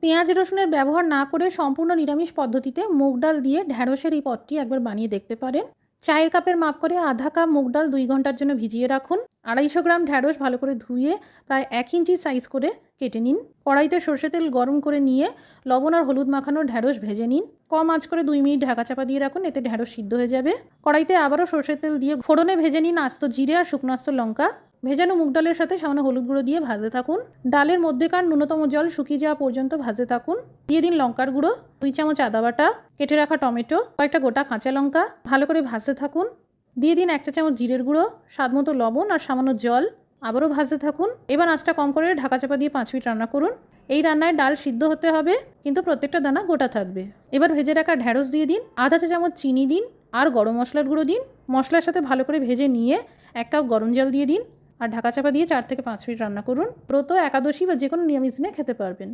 পেঁয়াজ রসুনের ব্যবহার না করে সম্পূর্ণ নিরামিষ পদ্ধতিতে মুগ ডাল দিয়ে ঢ্যাঁড়সের এই পদটি একবার বানিয়ে দেখতে পারেন। চায়ের কাপের মাপ করে আধা কাপ মুগ ডাল 2 ঘন্টার জন্য ভিজিয়ে রাখুন। 250 গ্রাম ঢ্যাঁড়স ভালো করে ধুয়ে প্রায় 1 ইঞ্চি সাইজ করে কেটে নিন। কড়াইতে সরষে তেল গরম করে নিয়ে লবণ আর হলুদ মাখানো ঢ্যাঁড়স ভেজে নিন। কম আঁচ করে 2 মিনিট ঢাকা চাপা দিয়ে রাখুন, এতে ঢ্যাঁড়স সিদ্ধ হয়ে যাবে। কড়াইতে আবারও সরষের তেল দিয়ে ফোড়নে ভেজে নিন আস্ত জিরে আর শুকনো আস্ত লঙ্কা। ভেজানো মুগ ডালের সাথে সামান্য হলুদ গুঁড়ো দিয়ে ভাজতে থাকুন। ডালের মধ্যেকার ন্যূনতম জল শুকিয়ে যাওয়া পর্যন্ত ভাজতে থাকুন। দিয়ে দিন লঙ্কার গুঁড়ো, 2 চামচ আদা বাটা, কেটে রাখা টমেটো, কয়েকটা গোটা কাঁচা লঙ্কা। ভালো করে ভাজতে থাকুন। দিয়ে দিন 1 চা চামচ জিরের গুঁড়ো, স্বাদমতো লবণ আর সামান্য জল। আবারও ভাজতে থাকুন। এবার আঁচটা কম করে ঢাকা চাপা দিয়ে 5 মিনিট রান্না করুন। এই রান্নায় ডাল সিদ্ধ হতে হবে, কিন্তু প্রত্যেকটা দানা গোটা থাকবে। এবার ভেজে রাখা ঢ্যাঁড়স দিয়ে দিন, আধা চা চামচ চিনি দিন আর গরম মশলার গুঁড়ো দিন। মশলার সাথে ভালো করে ভেজে নিয়ে 1 কাপ গরম জল দিয়ে দিন আর ঢাকা চাপা দিয়ে 4 থেকে 5 মিনিট রান্না করুন। ব্রত, একাদশী বা যে কোনো নিরামিষ দিনে খেতে পারবেন।